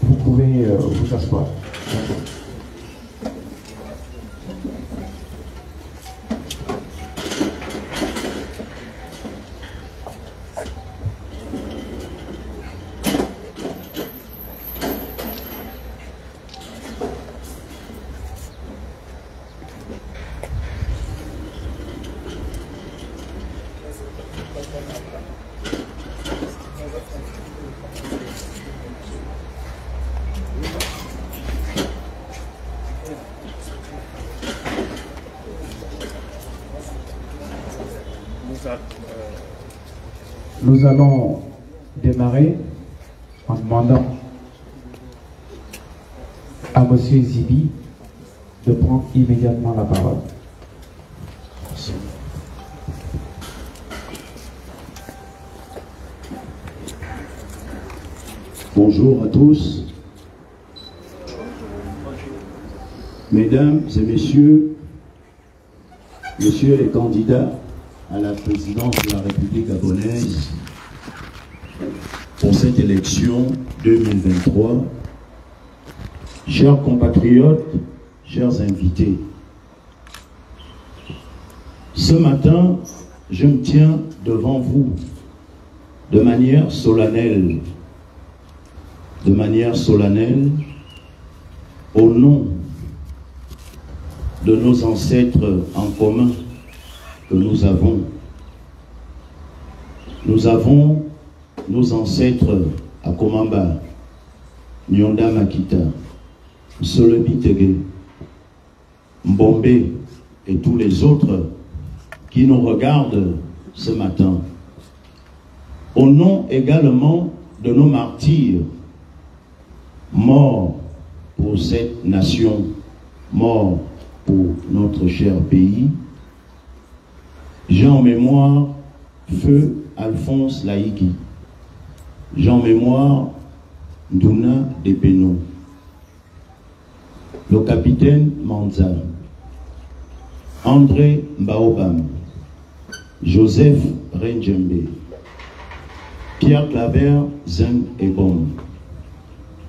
Vous pouvez vous asseoir. Nous allons démarrer en demandant à M. Zibi de prendre immédiatement la parole. Bonjour à tous. Mesdames et messieurs, messieurs les candidats à la présidence de la République gabonaise pour cette élection 2023, chers compatriotes, chers invités, ce matin, je me tiens devant vous de manière solennelle, au nom de nos ancêtres en commun que nous avons. Nous avons nos ancêtres à Komamba, Nyonda Makita, Solobi Tege, Mbombe et tous les autres qui nous regardent ce matin. Au nom également de nos martyrs, morts pour cette nation, morts pour notre cher pays, j'ai en mémoire Feu Alphonse Laïgui, j'ai en mémoire Nduna Depeno, le capitaine Manza, André Mbaobam, Joseph Renjembe, Pierre Claver Zeng Ebom,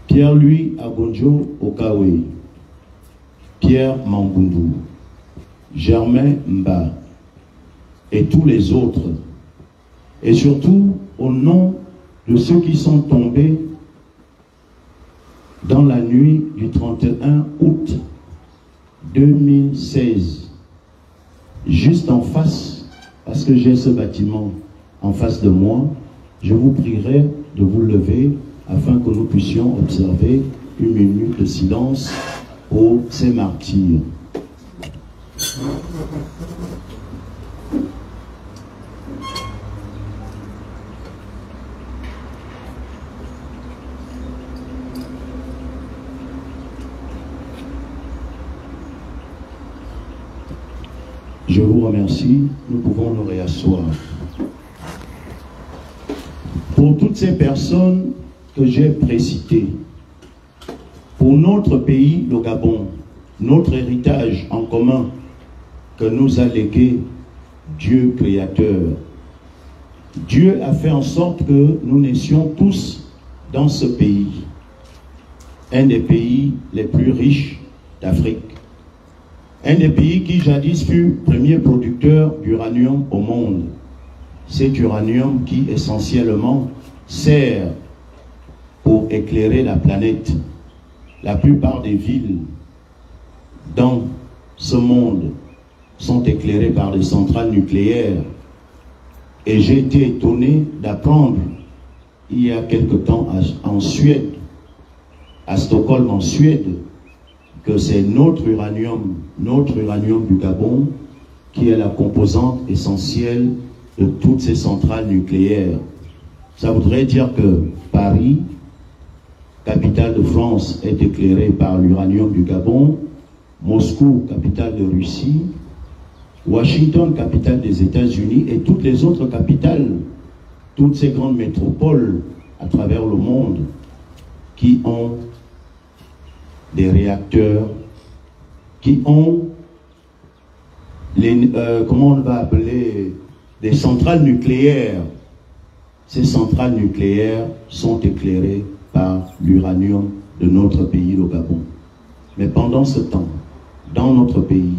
Pierre-Louis Agonjo Okawe, Pierre Mambundu, Germain Mba et tous les autres, et surtout au nom de ceux qui sont tombés dans la nuit du 31 août 2016, juste en face, parce que j'ai ce bâtiment en face de moi, je vous prierai de vous lever afin que nous puissions observer une minute de silence pour ces martyrs. Je vous remercie, nous pouvons nous réasseoir. Pour toutes ces personnes que j'ai précitées, pour notre pays, le Gabon, notre héritage en commun que nous a légué Dieu créateur. Dieu a fait en sorte que nous naissions tous dans ce pays, un des pays les plus riches d'Afrique. Un des pays qui jadis fut premier producteur d'uranium au monde. Cet uranium qui essentiellement sert pour éclairer la planète. La plupart des villes dans ce monde sont éclairées par des centrales nucléaires. Et j'ai été étonné d'apprendre il y a quelque temps en Suède, à Stockholm en Suède, que c'est notre uranium du Gabon qui est la composante essentielle de toutes ces centrales nucléaires. Ça voudrait dire que Paris, capitale de France, est éclairée par l'uranium du Gabon, Moscou, capitale de Russie, Washington, capitale des États-Unis, et toutes les autres capitales, toutes ces grandes métropoles à travers le monde qui ont des réacteurs, qui ont comment on va appeler, des centrales nucléaires. Ces centrales nucléaires sont éclairées par l'uranium de notre pays, le Gabon. Mais pendant ce temps, dans notre pays,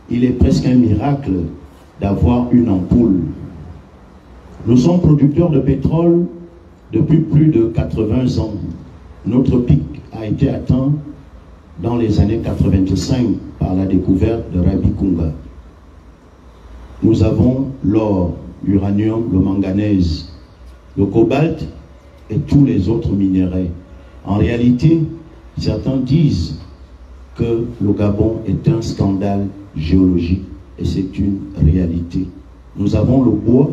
il est presque un miracle d'avoir une ampoule. Nous sommes producteurs de pétrole depuis plus de 80 ans. Notre pic a été atteint dans les années 85 par la découverte de Rabi Kunga. Nous avons l'or, l'uranium, le manganèse, le cobalt et tous les autres minéraux. En réalité, certains disent que le Gabon est un scandale géologique et c'est une réalité. Nous avons le bois,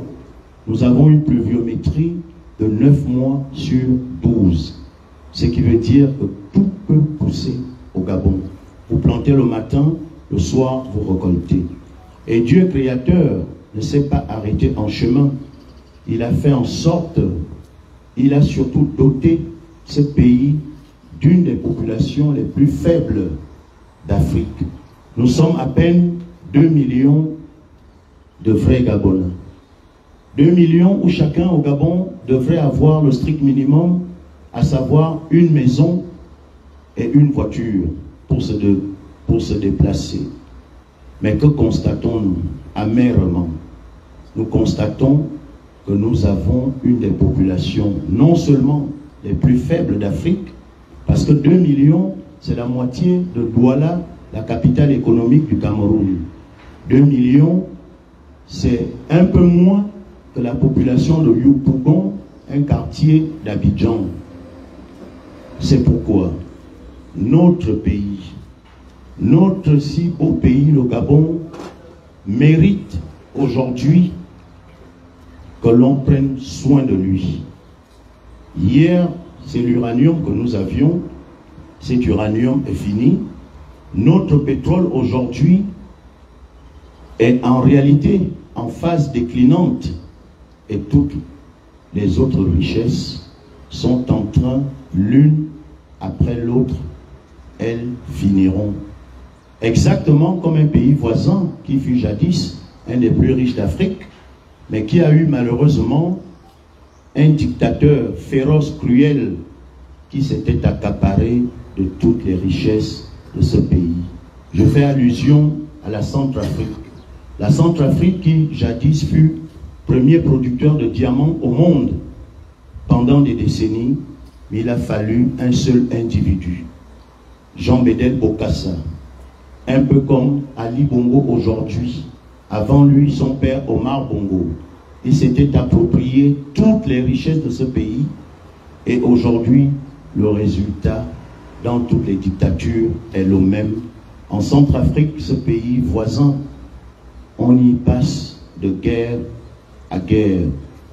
nous avons une pluviométrie de 9 mois sur 12. Ce qui veut dire que tout peut pousser au Gabon. Vous plantez le matin, le soir vous récoltez. Et Dieu créateur ne s'est pas arrêté en chemin. Il a fait en sorte, il a surtout doté ce pays d'une des populations les plus faibles d'Afrique. Nous sommes à peine 2 millions de vrais Gabonais. 2 millions où chacun au Gabon devrait avoir le strict minimum, à savoir une maison et une voiture pour se déplacer. Mais que constatons-nous amèrement? Nous constatons que nous avons une des populations non seulement les plus faibles d'Afrique, parce que 2 millions, c'est la moitié de Douala, la capitale économique du Cameroun. 2 millions, c'est un peu moins que la population de Yopougon, un quartier d'Abidjan. C'est pourquoi notre pays, notre si beau pays, le Gabon, mérite aujourd'hui que l'on prenne soin de lui. Hier, c'est l'uranium que nous avions. Cet uranium est fini. Notre pétrole aujourd'hui est en réalité en phase déclinante et toutes les autres richesses sont en train, l'une après l'autre, elles finiront. Exactement comme un pays voisin qui fut jadis un des plus riches d'Afrique, mais qui a eu malheureusement un dictateur féroce, cruel, qui s'était accaparé de toutes les richesses de ce pays. Je fais allusion à la Centrafrique. La Centrafrique qui jadis fut premier producteur de diamants au monde pendant des décennies, mais il a fallu un seul individu, Jean Bédel Bokassa, un peu comme Ali Bongo aujourd'hui. Avant lui, son père Omar Bongo. Il s'était approprié toutes les richesses de ce pays et aujourd'hui, le résultat dans toutes les dictatures est le même. En Centrafrique, ce pays voisin, on y passe de guerre à guerre,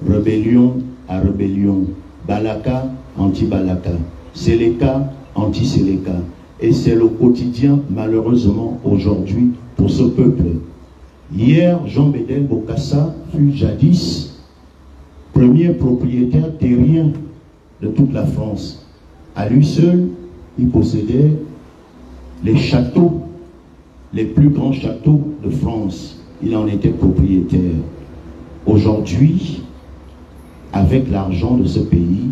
rébellion à rébellion, Balaka, anti-Balaka, Seleka, anti-Seleka. Et c'est le quotidien, malheureusement, aujourd'hui, pour ce peuple. Hier, Jean Bédel Bokassa fut jadis premier propriétaire terrien de toute la France. À lui seul, il possédait les châteaux, les plus grands châteaux de France. Il en était propriétaire. Aujourd'hui, avec l'argent de ce pays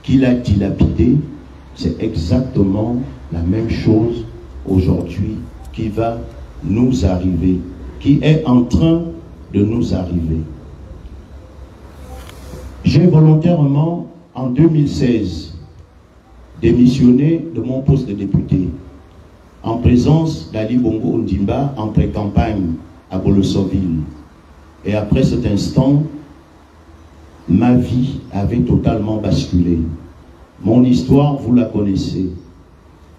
qu'il a dilapidé, c'est exactement la même chose aujourd'hui qui va nous arriver, qui est en train de nous arriver. J'ai volontairement, en 2016, démissionné de mon poste de député, en présence d'Ali Bongo Ondimba en pré-campagne à Bolosoville. Et après cet instant, ma vie avait totalement basculé. Mon histoire, vous la connaissez.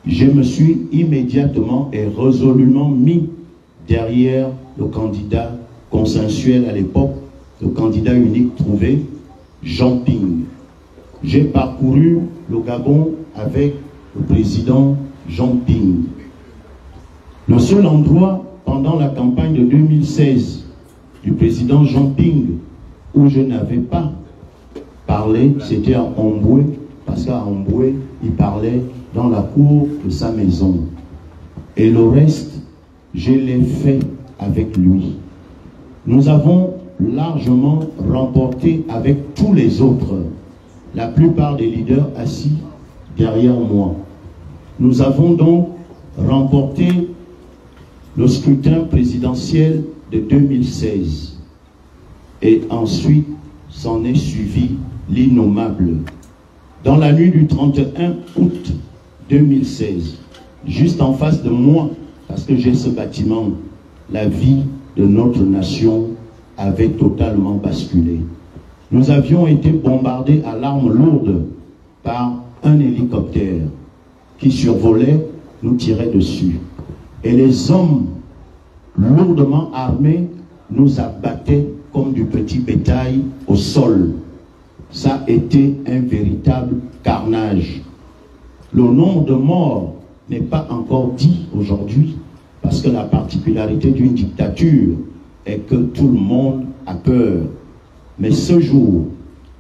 Je me suis immédiatement et résolument mis derrière le candidat consensuel à l'époque, le candidat unique trouvé, Jean Ping. J'ai parcouru le Gabon avec le président Jean Ping. Le seul endroit pendant la campagne de 2016 du président Jean Ping où je n'avais pas parlé, c'était à Omboué, parce qu'à Omboué, il parlait dans la cour de sa maison. Et le reste, je l'ai fait avec lui. Nous avons largement remporté avec tous les autres, la plupart des leaders assis derrière moi. Nous avons donc remporté le scrutin présidentiel de 2016. Et ensuite, s'en est suivi l'innommable. Dans la nuit du 31 août 2016, juste en face de moi, parce que j'ai ce bâtiment, la vie de notre nation avait totalement basculé. Nous avions été bombardés à l'arme lourde par un hélicoptère qui survolait, nous tirait dessus. Et les hommes lourdement armés nous abattaient comme du petit bétail au sol. Ça a été un véritable carnage. Le nombre de morts n'est pas encore dit aujourd'hui, parce que la particularité d'une dictature est que tout le monde a peur. Mais ce jour,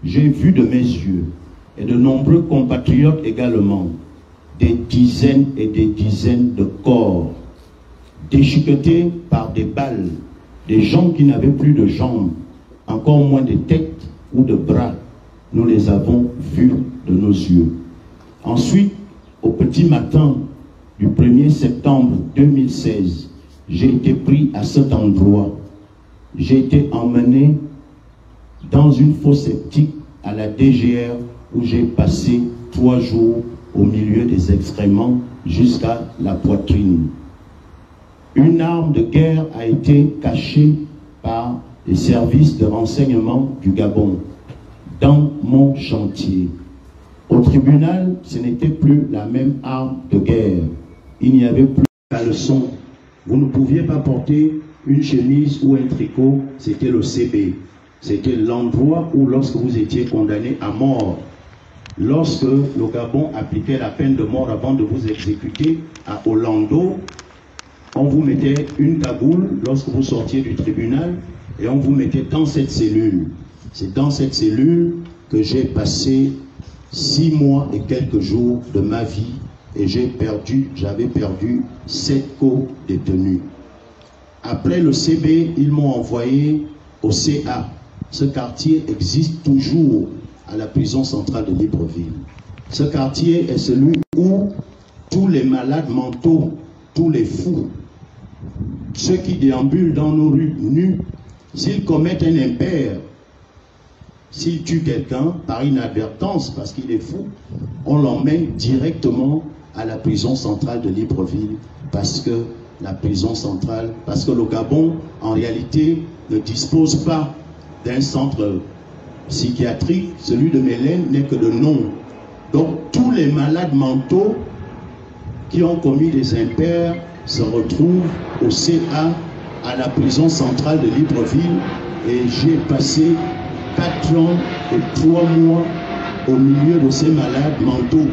j'ai vu de mes yeux, et de nombreux compatriotes également, des dizaines et des dizaines de corps déchiquetés par des balles, des gens qui n'avaient plus de jambes, encore moins de têtes ou de bras. Nous les avons vus de nos yeux. Ensuite, au petit matin du 1er septembre 2016, j'ai été pris à cet endroit. J'ai été emmené dans une fosse septique à la DGR où j'ai passé 3 jours au milieu des excréments jusqu'à la poitrine. Une arme de guerre a été cachée par les services de renseignement du Gabon dans mon chantier. Au tribunal, ce n'était plus la même arme de guerre. Il n'y avait plus de caleçon. Vous ne pouviez pas porter une chemise ou un tricot, c'était le CB. C'était l'endroit où, lorsque vous étiez condamné à mort, lorsque le Gabon appliquait la peine de mort avant de vous exécuter à Orlando, on vous mettait une cagoule lorsque vous sortiez du tribunal et on vous mettait dans cette cellule. C'est dans cette cellule que j'ai passé 6 mois et quelques jours de ma vie et j'avais perdu 7 co-détenus. Après le CB, ils m'ont envoyé au CA. Ce quartier existe toujours à la prison centrale de Libreville. Ce quartier est celui où tous les malades mentaux, tous les fous, ceux qui déambulent dans nos rues nus, s'ils commettent un impair, s'ils tuent quelqu'un par inadvertance parce qu'il est fou, on l'emmène directement à la prison centrale de Libreville parce que la prison centrale, parce que le Gabon, en réalité, ne dispose pas d'un centre psychiatrique. Celui de Mélène n'est que de nom. Donc tous les malades mentaux qui ont commis des impairs se retrouvent au CA, à la prison centrale de Libreville, et j'ai passé 4 ans et 3 mois au milieu de ces malades mentaux.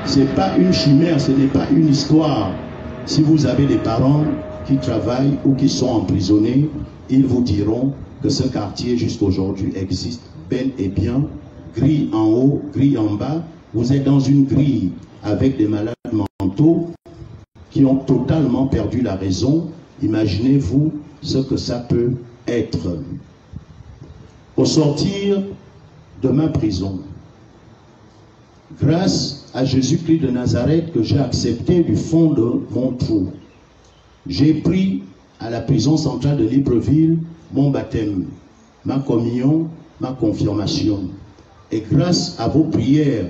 Ce n'est pas une chimère, ce n'est pas une histoire. Si vous avez des parents qui travaillent ou qui sont emprisonnés, ils vous diront que ce quartier jusqu'à aujourd'hui existe bel et bien. Grille en haut, grille en bas. Vous êtes dans une grille avec des malades mentaux qui ont totalement perdu la raison. Imaginez-vous ce que ça peut être. Au sortir de ma prison, grâce à Jésus-Christ de Nazareth que j'ai accepté du fond de mon trou, j'ai pris à la prison centrale de Libreville mon baptême, ma communion, ma confirmation. Et grâce à vos prières,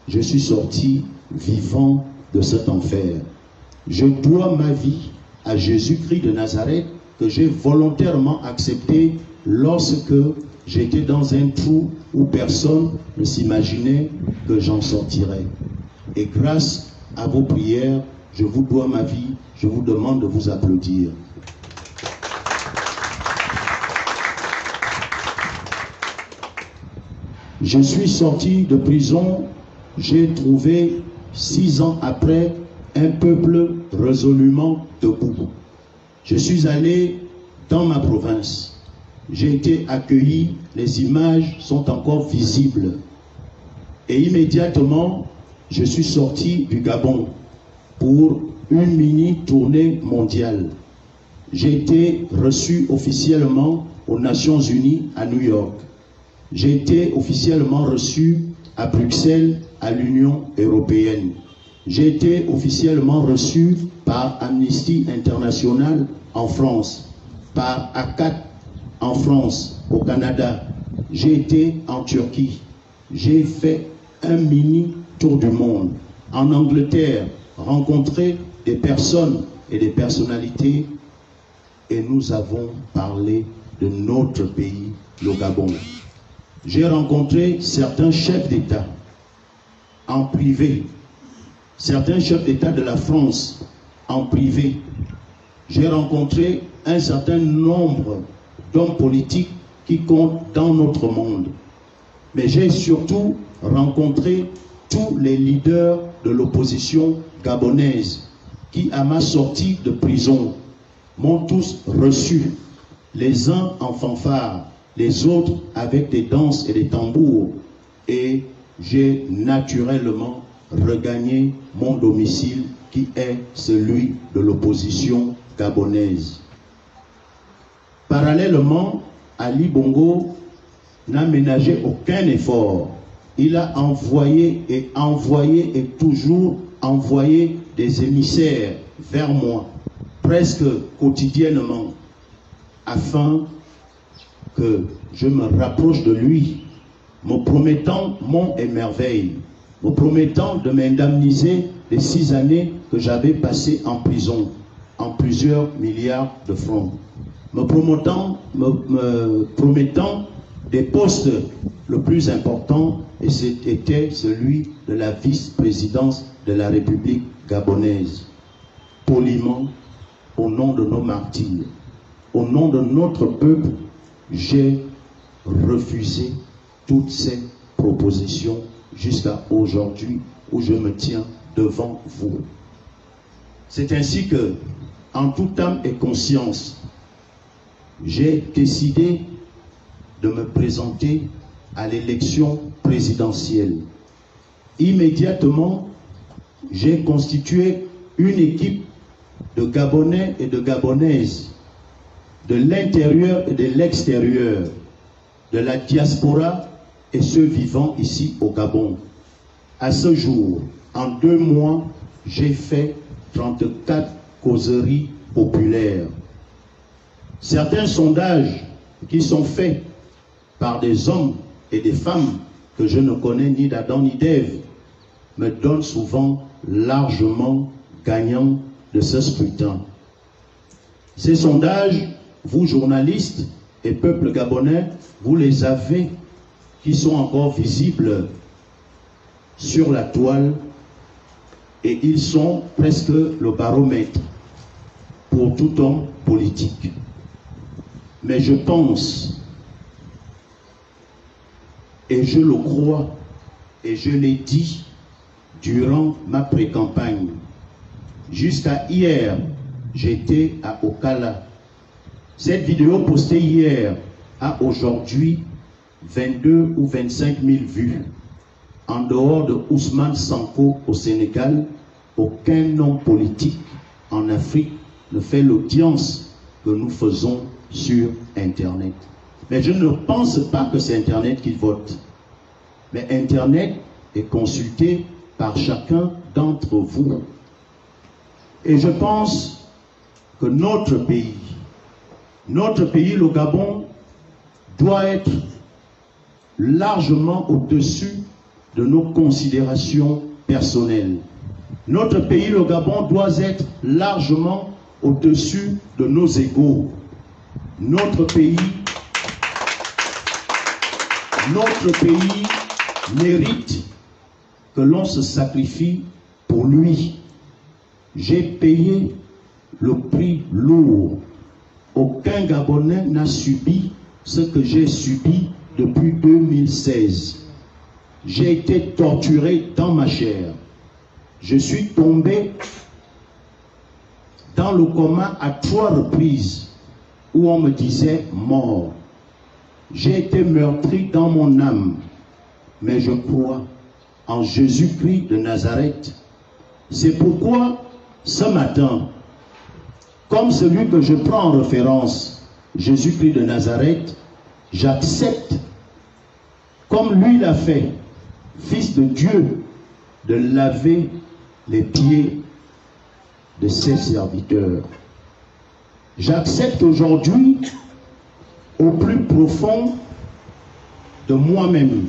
je suis sorti vivant de cet enfer. Je dois ma vie à Jésus-Christ de Nazareth que j'ai volontairement accepté lorsque j'étais dans un trou où personne ne s'imaginait que j'en sortirais. Et grâce à vos prières, je vous dois ma vie. Je vous demande de vous applaudir. Je suis sorti de prison, j'ai trouvé 6 ans après un peuple résolument debout. Je suis allé dans ma province. J'ai été accueilli, les images sont encore visibles. Et immédiatement, je suis sorti du Gabon pour une mini-tournée mondiale. J'ai été reçu officiellement aux Nations Unies à New York. J'ai été officiellement reçu à Bruxelles à l'Union européenne. J'ai été officiellement reçu par Amnesty International en France, par ACAT en France, au Canada. J'ai été en Turquie. J'ai fait un mini tour du monde. En Angleterre, rencontré des personnes et des personnalités et nous avons parlé de notre pays, le Gabon. J'ai rencontré certains chefs d'État en privé, certains chefs d'État de la France en privé. J'ai rencontré un certain nombre d'hommes politiques qui comptent dans notre monde. Mais j'ai surtout rencontré tous les leaders de l'opposition gabonaise qui, à ma sortie de prison, m'ont tous reçu, les uns en fanfare, les autres avec des danses et des tambours. Et j'ai naturellement regagné mon domicile qui est celui de l'opposition gabonaise. Parallèlement, Ali Bongo n'a ménagé aucun effort. Il a envoyé et toujours envoyé des émissaires vers moi, presque quotidiennement, afin que je me rapproche de lui, me promettant monts et merveilles, me promettant de m'indemniser les 6 années que j'avais passées en prison, en plusieurs milliards de francs, me promettant des postes le plus important, et c'était celui de la vice-présidence de la République gabonaise. Poliment, au nom de nos martyrs, au nom de notre peuple, j'ai refusé toutes ces propositions jusqu'à aujourd'hui où je me tiens devant vous. C'est ainsi que, en toute âme et conscience, j'ai décidé de me présenter à l'élection présidentielle. Immédiatement, j'ai constitué une équipe de Gabonais et de Gabonaises, de l'intérieur et de l'extérieur, de la diaspora et ceux vivant ici au Gabon. À ce jour, en 2 mois, j'ai fait 34 causeries populaires. Certains sondages qui sont faits par des hommes et des femmes que je ne connais ni d'Adam ni d'Ève me donnent souvent largement gagnant de ce scrutin. Ces sondages, vous journalistes et peuple gabonais, vous les avez, qui sont encore visibles sur la toile, et ils sont presque le baromètre pour tout homme politique. Mais je pense, et je le crois, et je l'ai dit durant ma pré-campagne, jusqu'à hier, j'étais à Okala. Cette vidéo postée hier a aujourd'hui 22 ou 25 000 vues. En dehors de Ousmane Sanko au Sénégal, aucun homme politique en Afrique ne fait l'audience que nous faisons sur Internet. Mais je ne pense pas que c'est Internet qui vote. Mais Internet est consulté par chacun d'entre vous. Et je pense que notre pays, le Gabon, doit être largement au-dessus de nos considérations personnelles. Notre pays, le Gabon, doit être largement au-dessus de nos égos. Notre pays mérite que l'on se sacrifie pour lui. J'ai payé le prix lourd. Aucun Gabonais n'a subi ce que j'ai subi depuis 2016. j'ai été torturé dans ma chair. Je suis tombé dans le coma à 3 reprises où on me disait mort. J'ai été meurtri dans mon âme, mais je crois en Jésus-Christ de Nazareth. C'est pourquoi ce matin, comme celui que je prends en référence, Jésus-Christ de Nazareth, j'accepte, comme lui l'a fait, Fils de Dieu, de laver les pieds de ses serviteurs. J'accepte aujourd'hui, au plus profond de moi-même,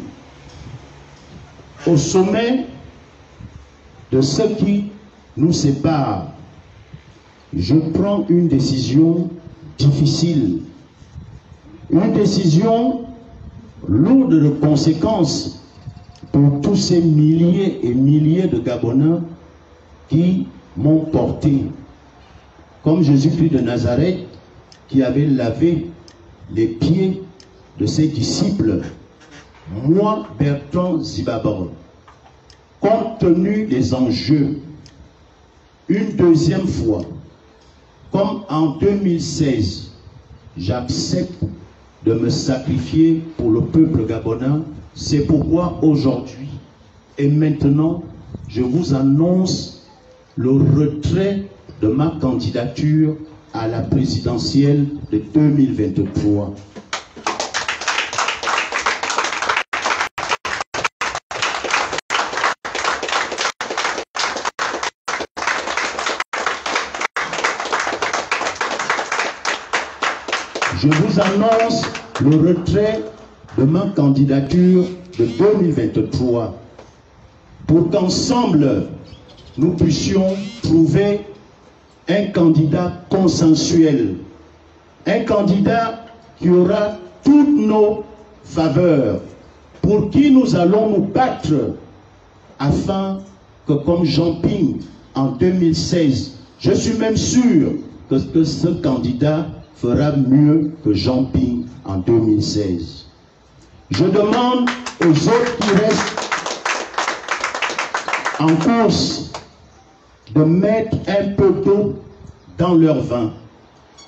au sommet de ce qui nous sépare, je prends une décision difficile, une décision lourde de conséquences pour tous ces milliers et milliers de Gabonais qui m'ont porté, comme Jésus-Christ de Nazareth qui avait lavé les pieds de ses disciples. Moi, Bertrand Zibabaron, compte tenu des enjeux, une deuxième fois, comme en 2016, j'accepte de me sacrifier pour le peuple gabonais. C'est pourquoi aujourd'hui et maintenant, je vous annonce le retrait de ma candidature à la présidentielle de 2023. Je vous annonce le retrait de ma candidature de 2023 pour qu'ensemble nous puissions trouver un candidat consensuel, un candidat qui aura toutes nos faveurs, pour qui nous allons nous battre afin que, comme Jean Ping en 2016, je suis même sûr que ce candidat fera mieux que Jean Ping en 2016. Je demande aux autres qui restent en course de mettre un peu d'eau dans leur vin.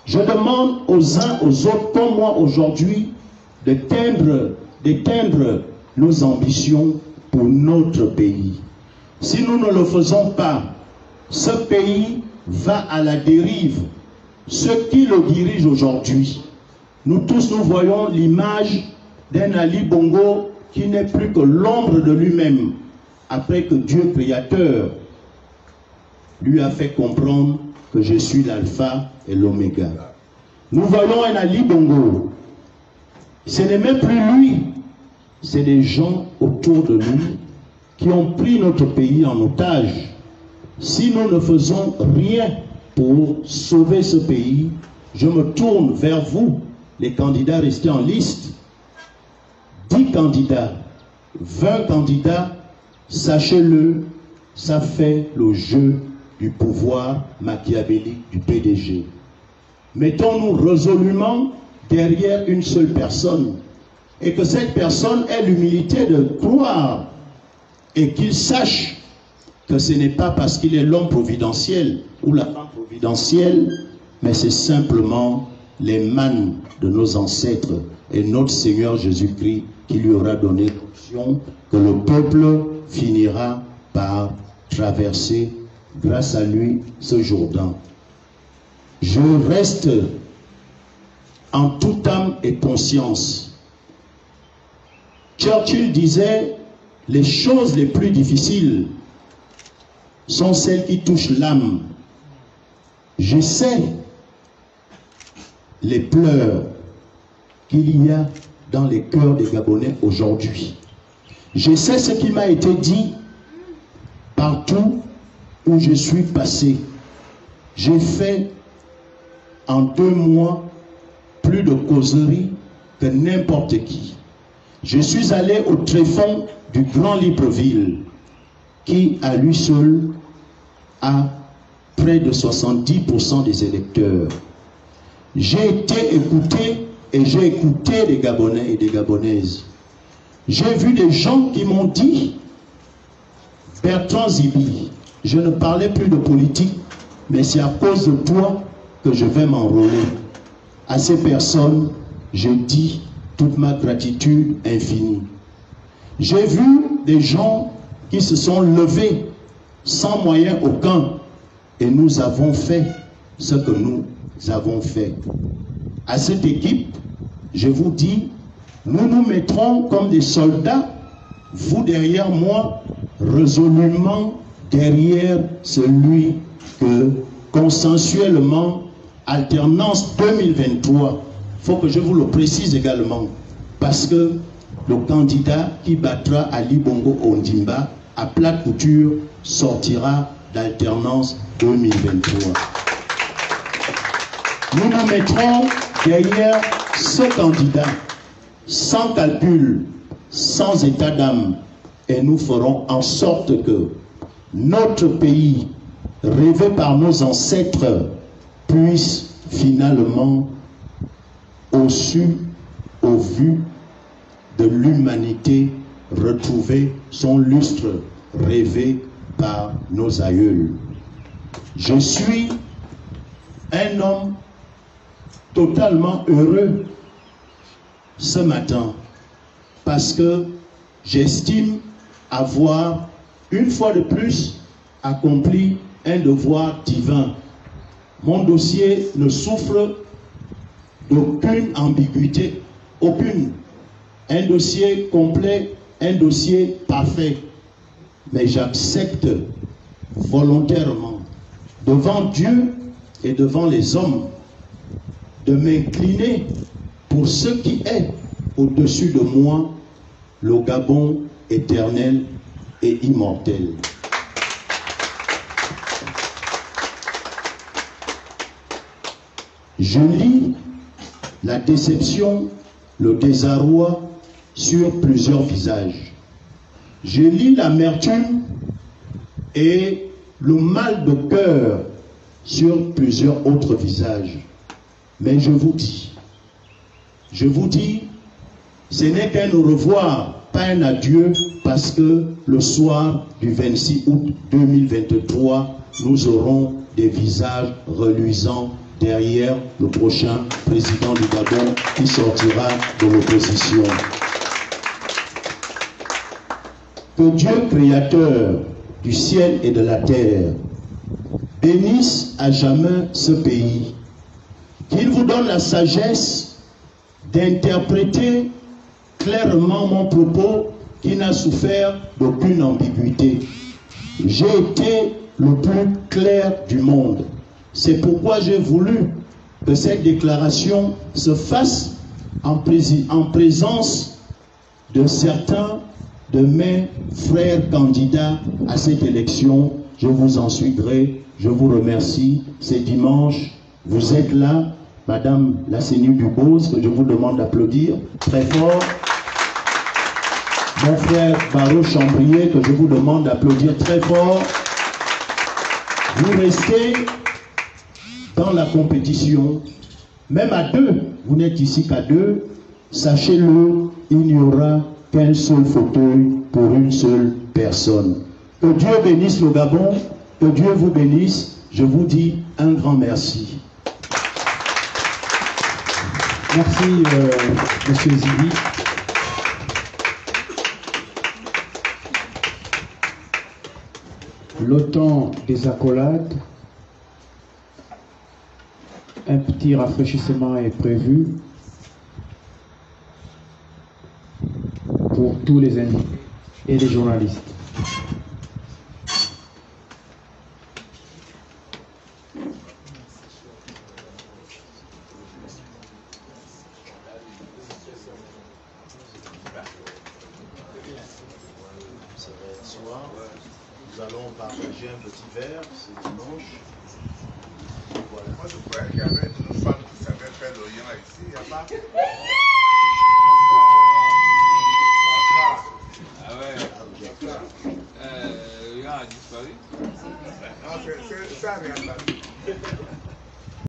Je demande aux uns aux autres, comme moi aujourd'hui, d'éteindre nos ambitions pour notre pays. Si nous ne le faisons pas, ce pays va à la dérive. Ceux qui le dirigent aujourd'hui, nous tous nous voyons l'image d'un Ali Bongo qui n'est plus que l'ombre de lui-même, après que Dieu créateur lui a fait comprendre que je suis l'alpha et l'oméga. Nous voyons un Ali Bongo. Ce n'est même plus lui, c'est des gens autour de nous qui ont pris notre pays en otage. Si nous ne faisons rien pour sauver ce pays, je me tourne vers vous, les candidats restés en liste. 10 candidats, 20 candidats, sachez-le, ça fait le jeu du pouvoir machiavélique du PDG. Mettons-nous résolument derrière une seule personne et que cette personne ait l'humilité de croire et qu'il sache que ce n'est pas parce qu'il est l'homme providentiel ou la femme providentielle, mais c'est simplement les mannes de nos ancêtres et notre Seigneur Jésus-Christ qui lui aura donné l'option que le peuple finira par traverser grâce à lui ce Jourdain. Je reste en toute âme et conscience. Churchill disait, les choses les plus difficiles sont celles qui touchent l'âme. Je sais les pleurs qu'il y a dans les cœurs des Gabonais aujourd'hui. Je sais ce qui m'a été dit partout où je suis passé. J'ai fait en 2 mois plus de causeries que n'importe qui. Je suis allé au tréfonds du Grand Libreville, qui à lui seul a près de 70% des électeurs. J'ai été écouté et j'ai écouté des Gabonais et des Gabonaises. J'ai vu des gens qui m'ont dit, Bertrand Zibi, je ne parlais plus de politique, mais c'est à cause de toi que je vais m'enrôler. À ces personnes, je dis toute ma gratitude infinie. J'ai vu des gens qui se sont levés sans moyen aucun et nous avons fait ce que nous avons fait. À cette équipe, je vous dis, nous nous mettrons comme des soldats, vous derrière moi, résolument derrière celui que consensuellement, alternance 2023, il faut que je vous le précise également, parce que le candidat qui battra Ali Bongo Ondimba à plate couture sortira d'alternance 2023. Nous nous mettrons derrière ce candidat, sans calcul, sans état d'âme, et nous ferons en sorte que notre pays, rêvé par nos ancêtres, puisse finalement, au vu de l'humanité, retrouver son lustre rêvé par nos aïeuls. Je suis un homme totalement heureux ce matin parce que j'estime avoir une fois de plus accompli un devoir divin. Mon dossier ne souffre d'aucune ambiguïté, aucune. Un dossier complet, un dossier parfait. Mais j'accepte volontairement, devant Dieu et devant les hommes, de m'incliner pour ce qui est au-dessus de moi, le Gabon éternel et immortel. Je lis la déception, le désarroi sur plusieurs visages. Je lis l'amertume et le mal de cœur sur plusieurs autres visages. Mais je vous dis, ce n'est qu'un au revoir, pas un adieu, parce que le soir du 26 août 2023, nous aurons des visages reluisants derrière le prochain président du Gabon qui sortira de l'opposition. Que Dieu, créateur du ciel et de la terre, bénisse à jamais ce pays, qu'il vous donne la sagesse d'interpréter clairement mon propos qui n'a souffert d'aucune ambiguïté. J'ai été le plus clair du monde. C'est pourquoi j'ai voulu que cette déclaration se fasse en présence de certains de mes frères candidats à cette élection. Je vous en suis gré, je vous remercie. C'est dimanche, vous êtes là, Madame Lassénie Dubose, que je vous demande d'applaudir très fort. Mon frère Barreau Chambrier, que je vous demande d'applaudir très fort. Vous restez dans la compétition, même à deux, vous n'êtes ici qu'à deux, sachez-le, il n'y aura qu'un seul fauteuil pour une seule personne. Que Dieu bénisse le Gabon, que Dieu vous bénisse, je vous dis un grand merci. Merci, Monsieur Zibi. Le temps des accolades, un petit rafraîchissement est prévu pour tous les invités et les journalistes. Nous allons partager un petit verre, c'est dimanche. Voilà. Moi, je croyais qu'il y avait une femme qui savait faire l'Orient ici, il n'y a pas.